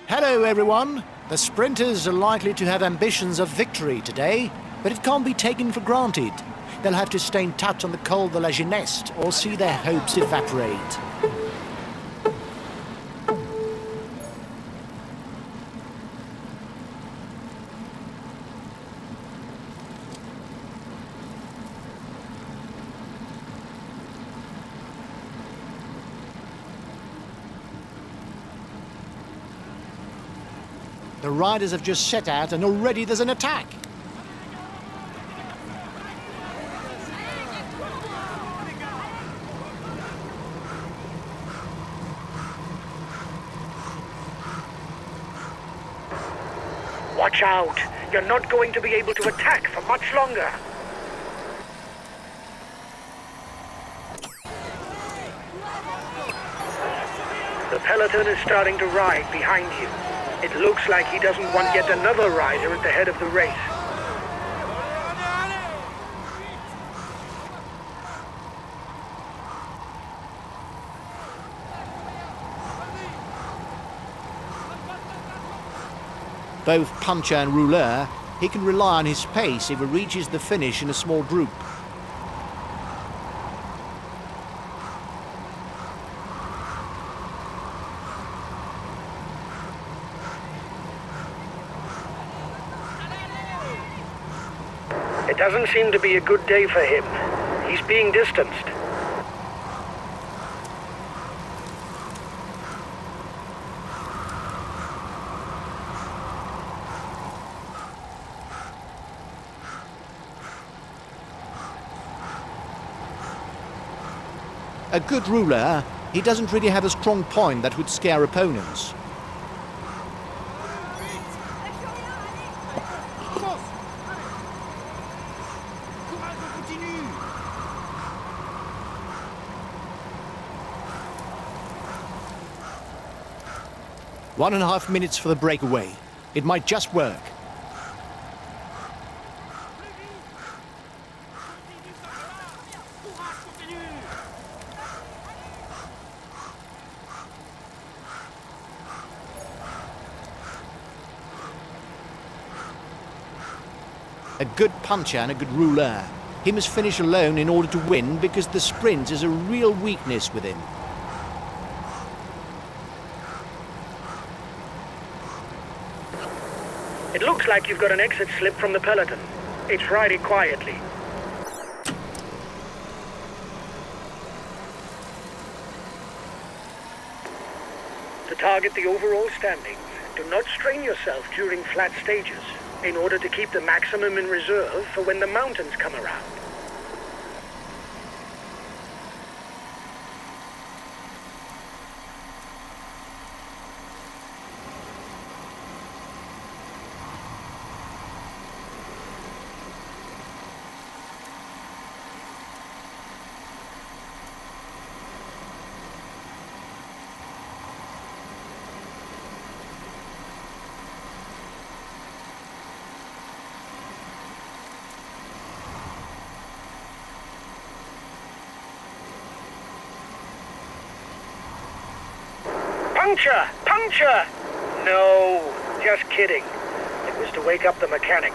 Hello, everyone. The sprinters are likely to have ambitions of victory today, but it can't be taken for granted. They'll have to stay in touch on the Col de la Jeunesse or see their hopes evaporate. The riders have just set out and already there's an attack. Watch out! You're not going to be able to attack for much longer. The peloton is starting to ride behind you. It looks like he doesn't want yet another rider at the head of the race. Both puncher and rouleur, he can rely on his pace if he reaches the finish in a small group. It doesn't seem to be a good day for him. He's being distanced. A good rouleur, he doesn't really have a strong point that would scare opponents. One and a half minutes for the breakaway. It might just work. A good puncher and a good rouleur. He must finish alone in order to win because the sprint is a real weakness with him. It looks like you've got an exit slip from the peloton. It's riding quietly. To target the overall standings, do not strain yourself during flat stages in order to keep the maximum in reserve for when the mountains come around. Puncture! Puncture! No, just kidding. It was to wake up the mechanic.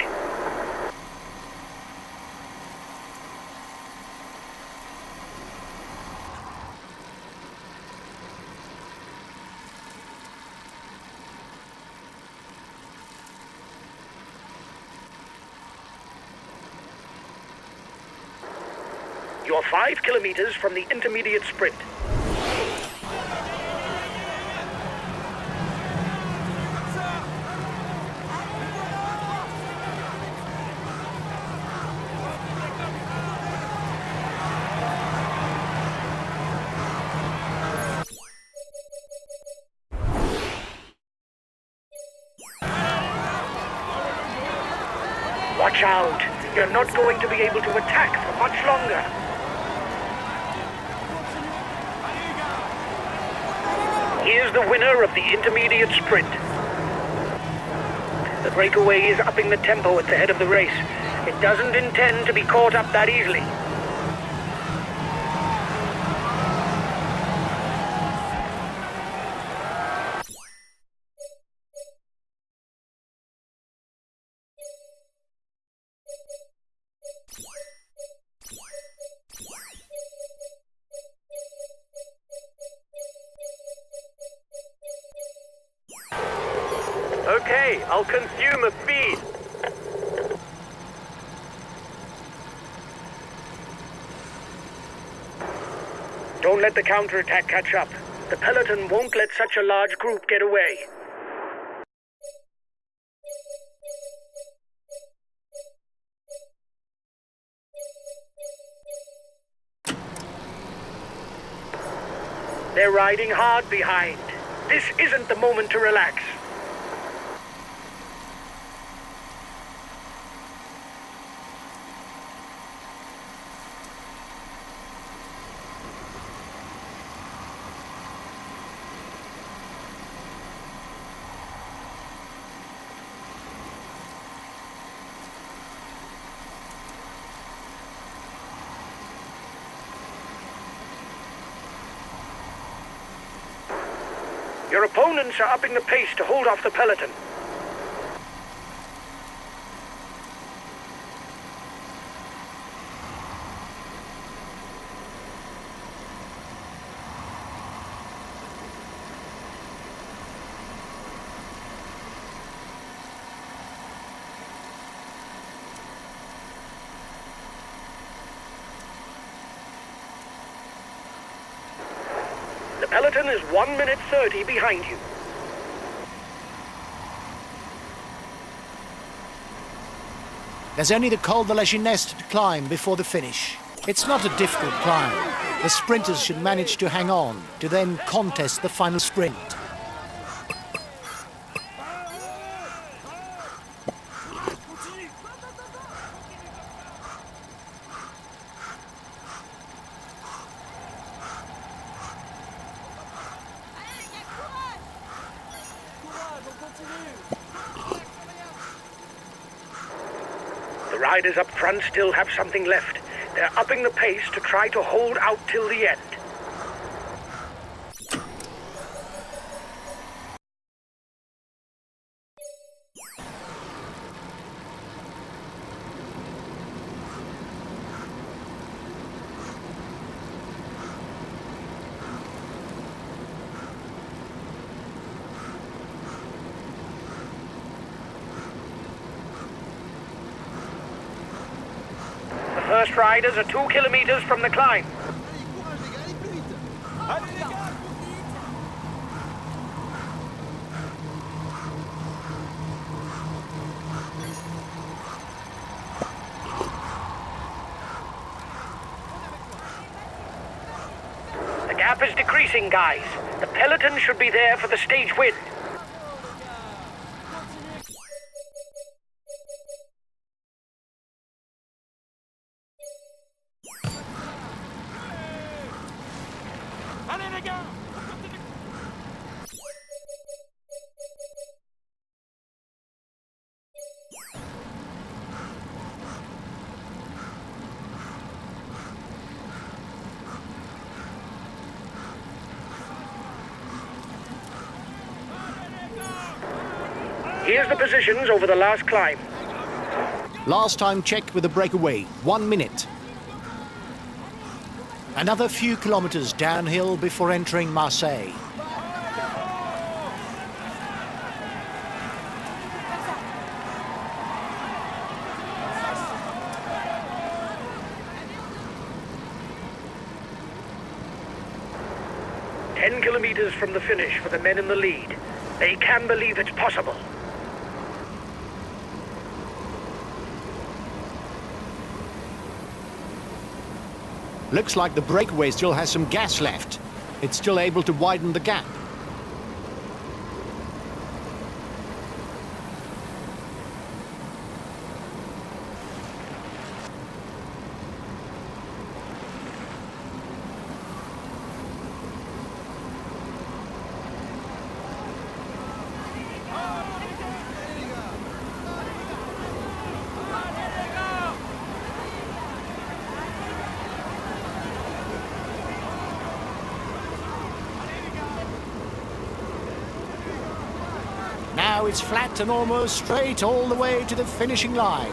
You're 5 kilometers from the intermediate sprint. Watch out! You're not going to be able to attack for much longer. Here's the winner of the intermediate sprint. The breakaway is upping the tempo at the head of the race. It doesn't intend to be caught up that easily. Okay, I'll consume a feed. Don't let the counterattack catch up. The peloton won't let such a large group get away. They're riding hard behind. This isn't the moment to relax. Your opponents are upping the pace to hold off the peloton. The peloton is 1 minute 30 behind you. There's only the Col de la Gineste to climb before the finish. It's not a difficult climb. The sprinters should manage to hang on to then contest the final sprint. The riders up front still have something left. They're upping the pace to try to hold out till the end. The first riders are 2 kilometers from the climb. The gap is decreasing, guys. The peloton should be there for the stage win. Here's the positions over the last climb. Last time checked with the breakaway, 1 minute. Another few kilometers downhill before entering Marseille. Ten kilometers from the finish for the men in the lead. They can believe it's possible. Looks like the breakaway still has some gas left. It's still able to widen the gap. Now it's flat and almost straight all the way to the finishing line.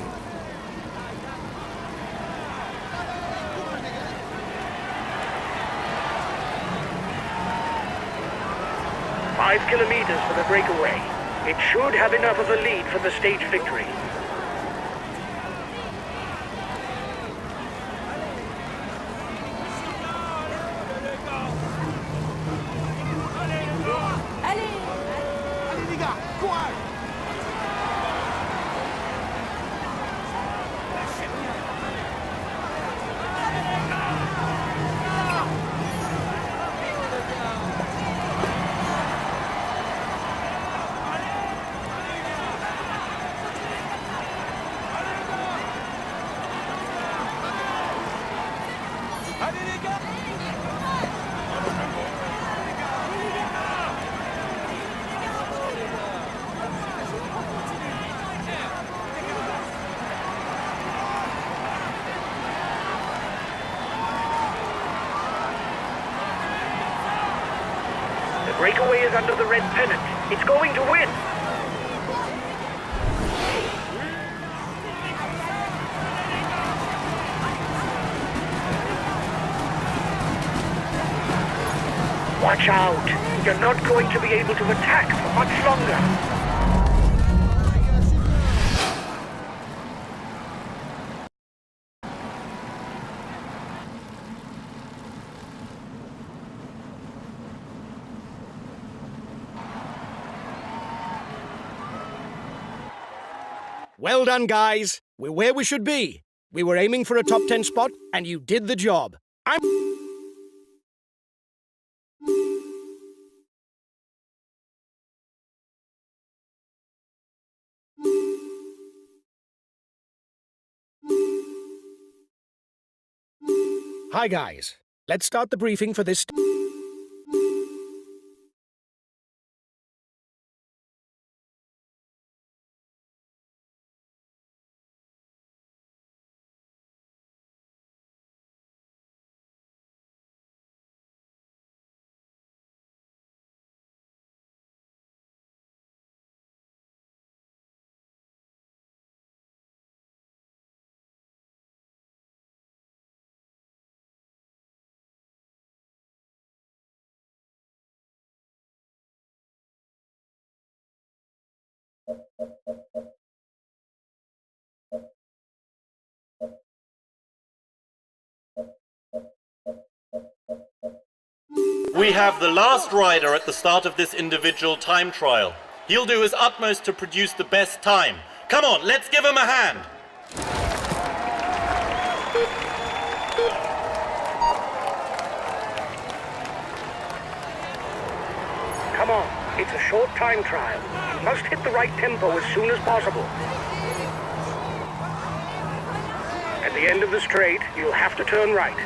Five kilometers for the breakaway. It should have enough of a lead for the stage victory. Breakaway is under the red pennant. It's going to win. Watch out. You're not going to be able to attack for much longer. Well done, guys. We're where we should be. We were aiming for a top 10 spot, and you did the job. Hi, guys. Let's start the briefing for this. We have the last rider at the start of this individual time trial. He'll do his utmost to produce the best time. Come on, let's give him a hand. Come on, it's a short time trial. You must hit the right tempo as soon as possible. At the end of the straight, you'll have to turn right.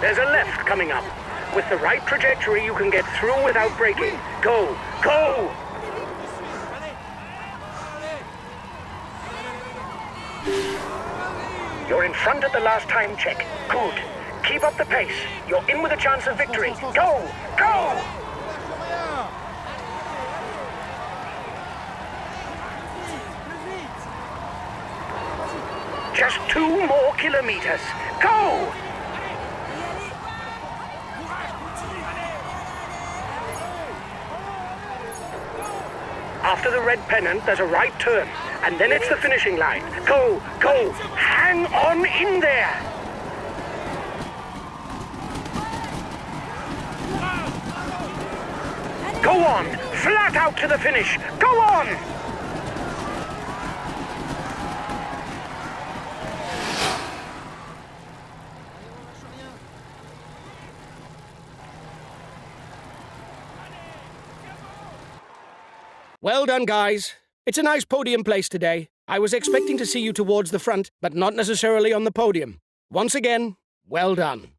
There's a left coming up. With the right trajectory, you can get through without braking. Go! Go! You're in front at the last time check. Good. Keep up the pace. You're in with a chance of victory. Go! Go! Just 2 more kilometers. Go! After the red pennant, there's a right turn, and then it's the finishing line. Go, go, hang on in there. Go on, flat out to the finish. Go on. Well done, guys. It's a nice podium place today. I was expecting to see you towards the front, but not necessarily on the podium. Once again, well done.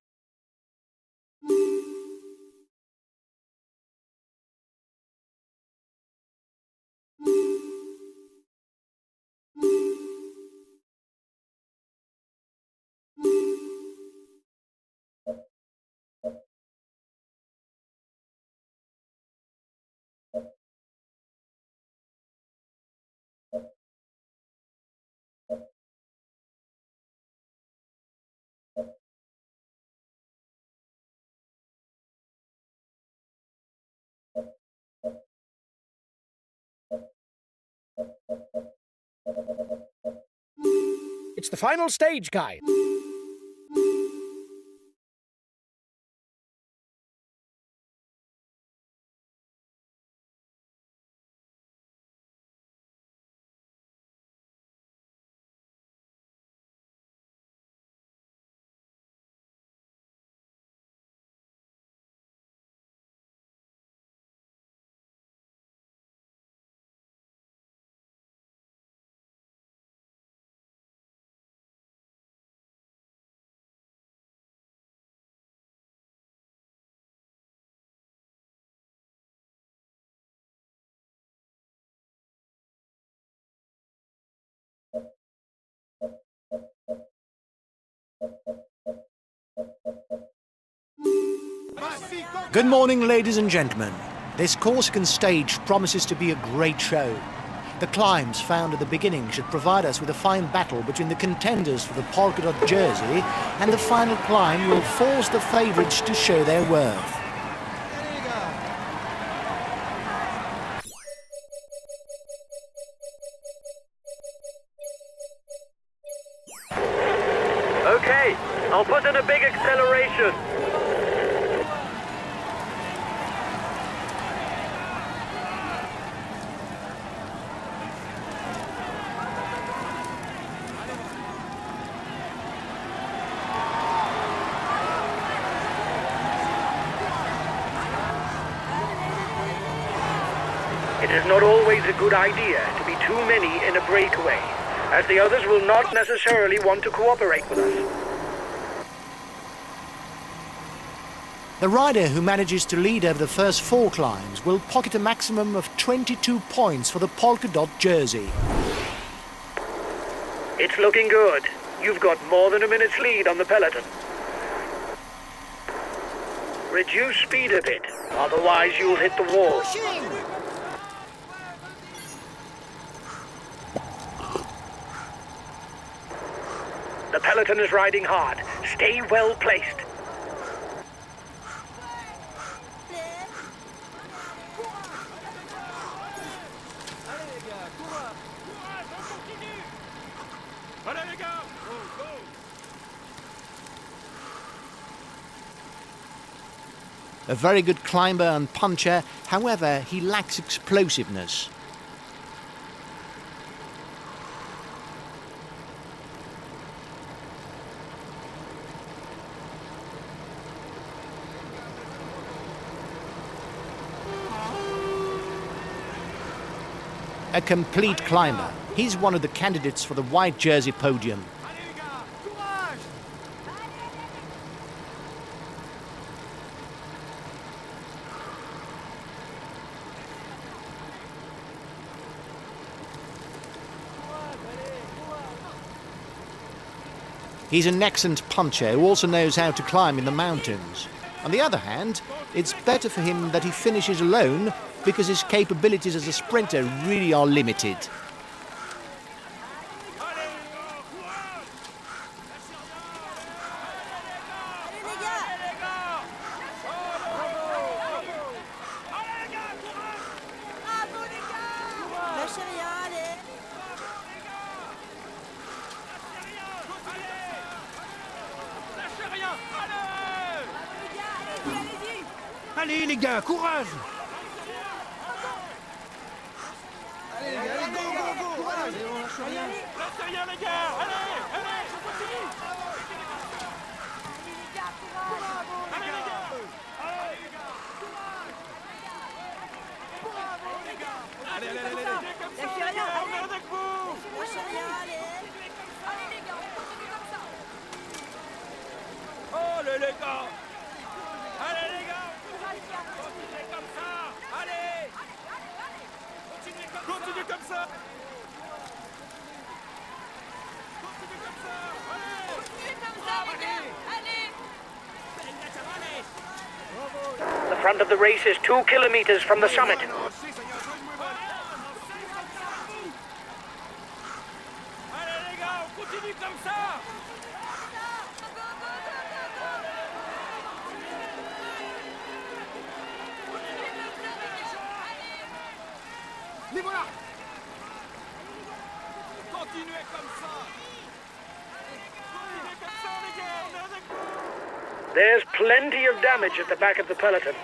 It's the final stage, Guy. Good morning, ladies and gentlemen. This Corsican stage promises to be a great show. The climbs found at the beginning should provide us with a fine battle between the contenders for the polka dot jersey, and the final climb will force the favourites to show their worth. Okay, I'll put in a big acceleration. It is not always a good idea to be too many in a breakaway, as the others will not necessarily want to cooperate with us. The rider who manages to lead over the first 4 climbs will pocket a maximum of 22 points for the polka dot jersey. It's looking good. You've got more than a minute's lead on the peloton. Reduce speed a bit, otherwise you'll hit the wall. The peloton is riding hard. Stay well placed. A very good climber and puncher, however, he lacks explosiveness. A complete climber. He's one of the candidates for the white jersey podium. He's an excellent puncher who also knows how to climb in the mountains. On the other hand, it's better for him that he finishes alone because his capabilities as a sprinter really are limited. Allez les gars, courage! Allez les gars, allez, go, go, go! Courage! On lâche rien! Lâchez rien les gars! Allez, allez, je continue! Allez les gars, courage! Allez les gars! Allez les gars! Bravo les gars! Allez, allez, allez! Lâchez rien! On est avec vous! Lâchez rien, allez! Allez les gars, on continue comme ça! Oh les gars! Allez les gars! Continuez comme ça! Allez! Continuez comme ça! Continuez comme ça! Allez! Continuez comme ça, les gars! Allez! The front of the race is 2 kilometers from the summit. Allez les gars, on continue comme ça! Les voilà! Continuez comme ça! There's plenty of damage at the back of the peloton.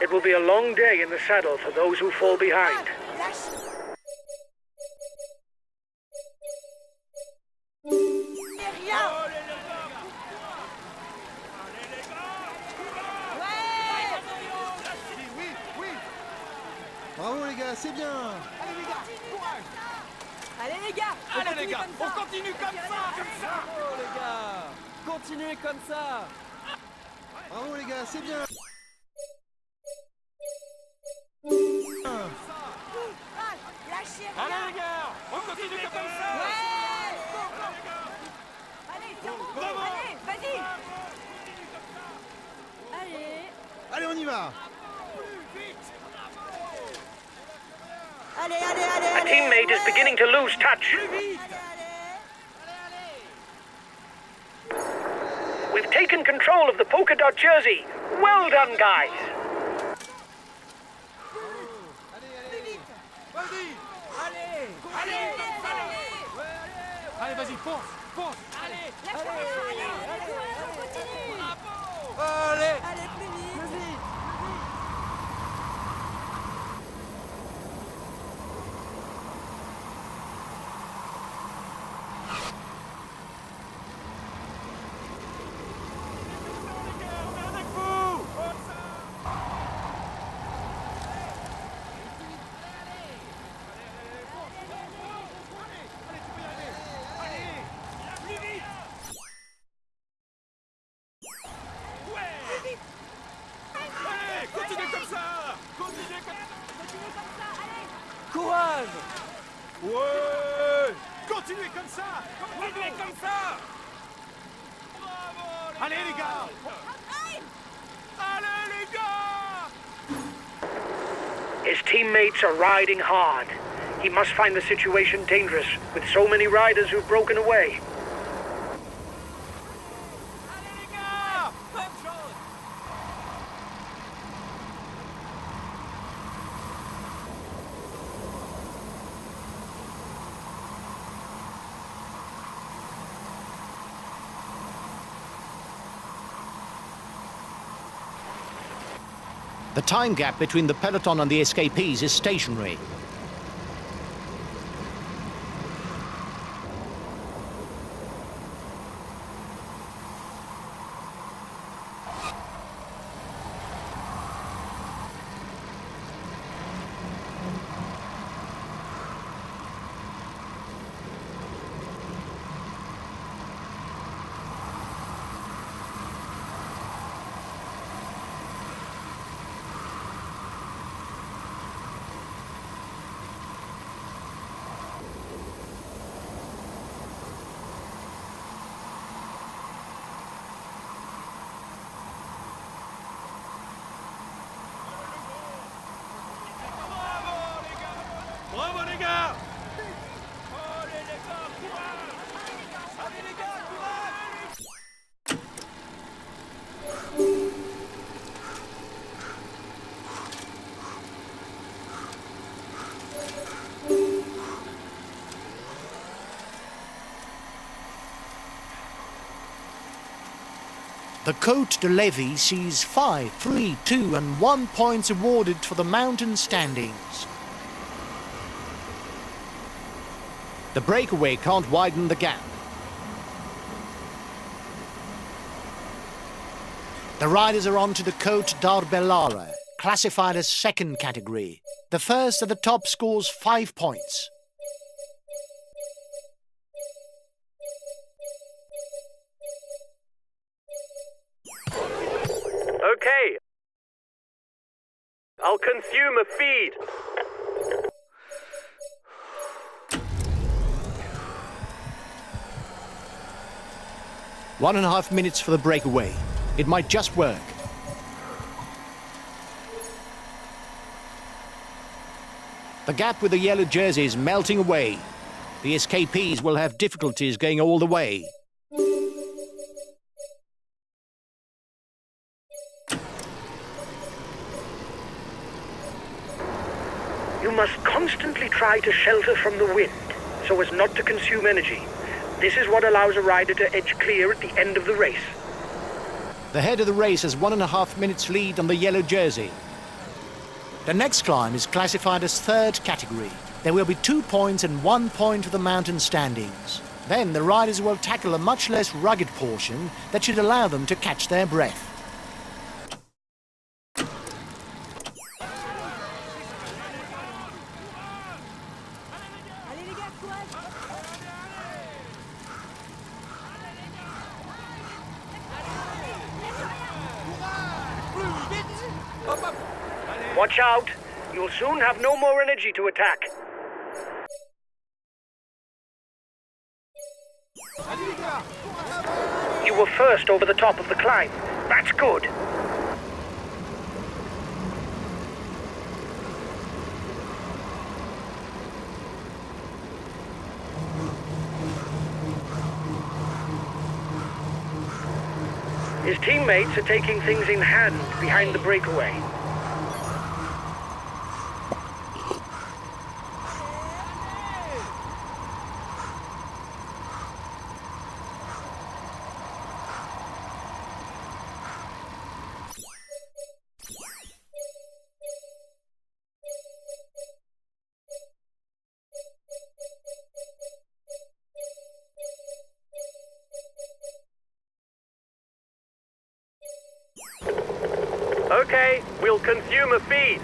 It will be a long day in the saddle for those who fall behind. Bravo les gars, c'est bien. Allez les gars, On continue comme ça. Bravo les gars. Continuez comme ça. Bravo les gars, c'est bien. lâchez rien. Allez les gars, on continue comme ça. Ouais. Allez, tiens bon. Bravo. Allez, vas-y. Allez. Allez, on y va. Allez, allez, allez, A allez. teammate is beginning to lose touch. We've taken control of the polka dot jersey. Well done, guys. Allez, vas-y, fonce. Allez, on continue. Allez. Allez, plus vite. Continuez comme ça. Allez. Courage. Ouais. Continuez comme ça. Continuez comme ça. Bravo. Allez les gars. Allez les gars. His teammates are riding hard. He must find the situation dangerous with so many riders who've broken away. Allez les gars. Bonne chance. The time gap between the peloton and the escapees is stationary. Bravo les gars. Allez les gars, courage. Allez les gars, courage. The Côte de Levy sees 5, 3, 2 and 1 points awarded for the mountain standings. The breakaway can't widen the gap. The riders are on to the Côte d'Arbellara, classified as second category. The first at the top scores 5 points. Okay. I'll consume a feed. One and a half minutes for the breakaway. It might just work. The gap with the yellow jersey is melting away. The escapees will have difficulties going all the way. You must constantly try to shelter from the wind so as not to consume energy. This is what allows a rider to edge clear at the end of the race. The head of the race has 1.5 minutes lead on the yellow jersey. The next climb is classified as third category. There will be 2 points and 1 point for the mountain standings. Then the riders will tackle a much less rugged portion that should allow them to catch their breath. Allez les gars, courage. Watch out! You'll soon have no more energy to attack. You were first over the top of the climb. That's good. His teammates are taking things in hand behind the breakaway. Okay, we'll consume a feed.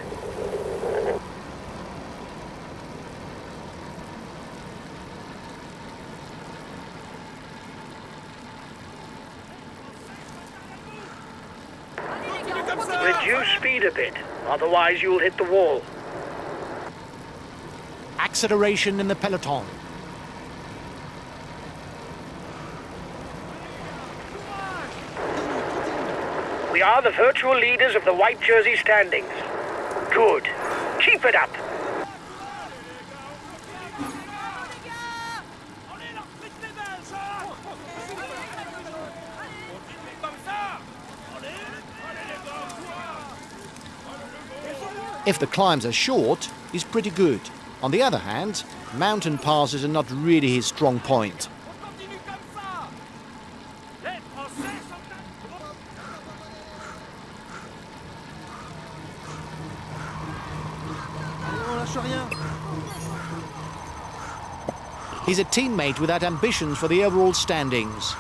Reduce speed a bit, otherwise you'll hit the wall. Acceleration in the peloton. We are the virtual leaders of the white jersey standings. Good. Keep it up. If the climbs are short, he's pretty good. On the other hand, mountain passes are not really his strong point. On lâche rien. He's a teammate without ambitions for the overall standings.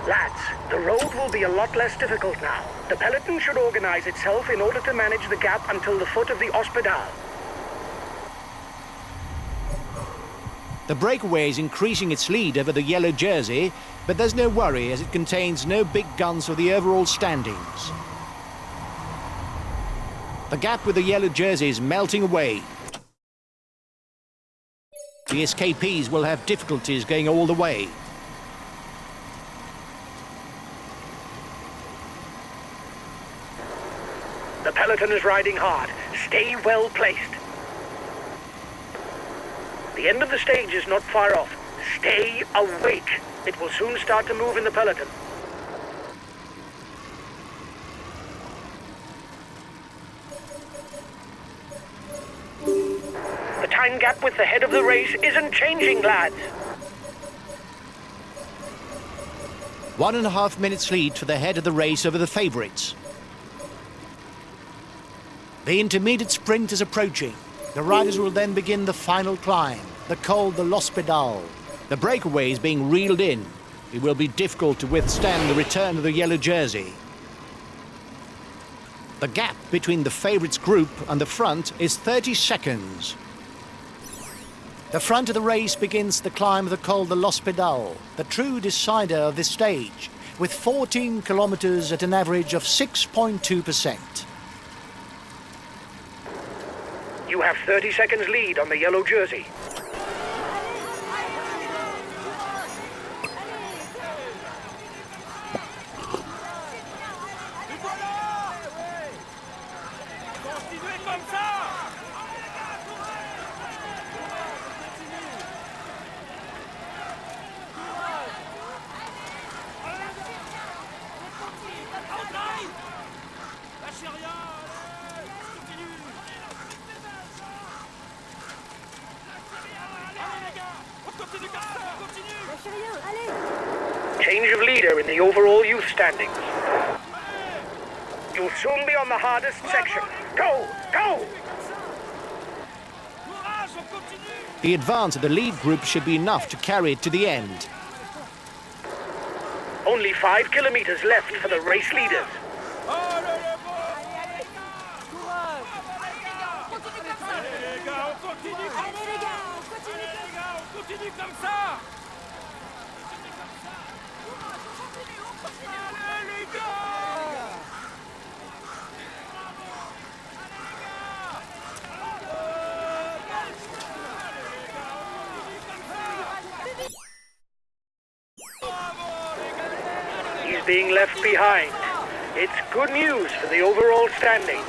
Lads, the road will be a lot less difficult now. The peloton should organize itself in order to manage the gap until the foot of the Hospital. The breakaway is increasing its lead over the yellow jersey, but there's no worry as it contains no big guns for the overall standings. The gap with the yellow jersey is melting away. The escapees will have difficulties going all the way. The peloton is riding hard. Stay well placed. The end of the stage is not far off. Stay awake. It will soon start to move in the peloton. The time gap with the head of the race isn't changing, lads. 1.5 minutes lead for the head of the race over the favourites. The intermediate sprint is approaching. The riders will then begin the final climb, the col de l'Hospital. The breakaway is being reeled in. It will be difficult to withstand the return of the yellow jersey. The gap between the favourites group and the front is 30 seconds. The front of the race begins the climb of the col de l'Hospital, the true decider of this stage, with 14 kilometres at an average of 6.2%. You have 30 seconds lead on the yellow jersey. Continue, gars. Change of leader in the overall youth standings. You'll soon be on the hardest section. Go! Go! Courage, on continue. The advance of the lead group should be enough to carry it to the end. Only 5 kilometers left for the race leaders. Allez les gars, on continue. Allez les gars, on continue. Allez les gars, on continue comme ça. Allez les gars. He's being left behind. It's good news for the overall standings.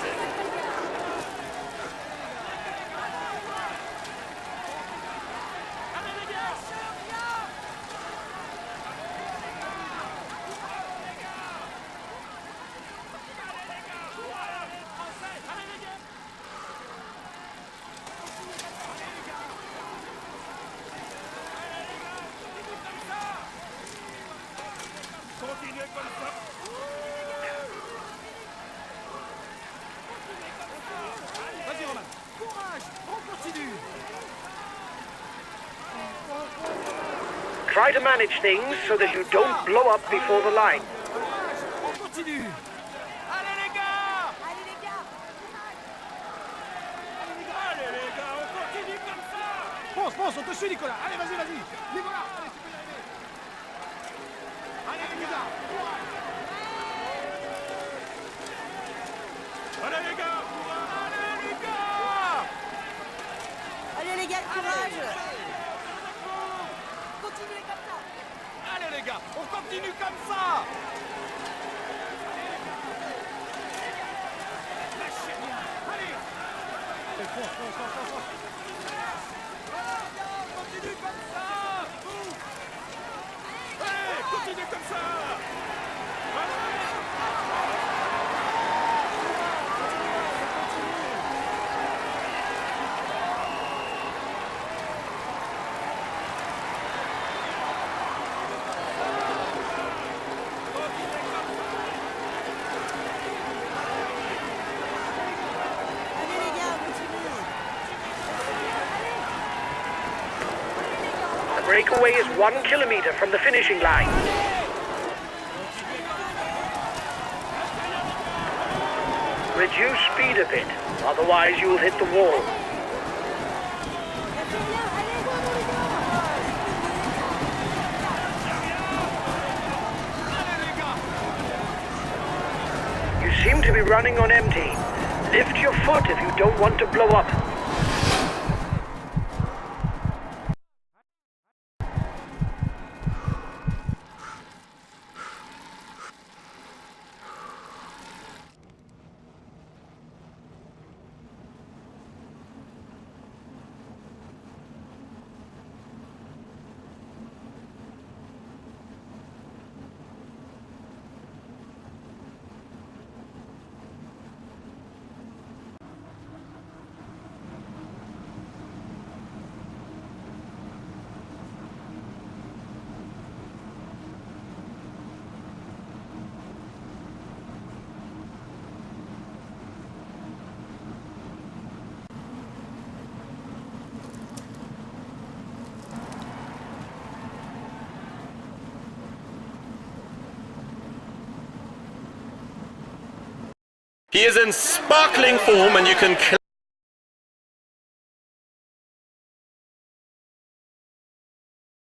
Continuez comme ça. Vas-y Romain. Courage, on continue. Try to manage things so that you don't blow up before the line. On continue. Allez les gars. Allez les gars. Allez les gars, on continue comme ça. Pense, on te suit Nicolas. Allez, vas-y. Nicolas, allez, tu peux y arriver. Allez les gars. Allez les gars. Allez les gars. Allez les gars, courage! Continuez comme ça! Allez les gars, on continue comme ça. Lâchez rien. Allez. Force. Continue comme ça. Allez, continue comme ça. Allez les gars, continuez! The breakaway is 1 kilometer from the finishing line. Reduce speed a bit, otherwise you will hit the wall. You seem to be running on empty. Lift your foot if you don't want to blow up. He is in sparkling form and you can...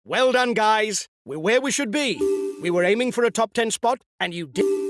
Well done, guys. We're where we should be. We were aiming for a top 10 spot, and you did.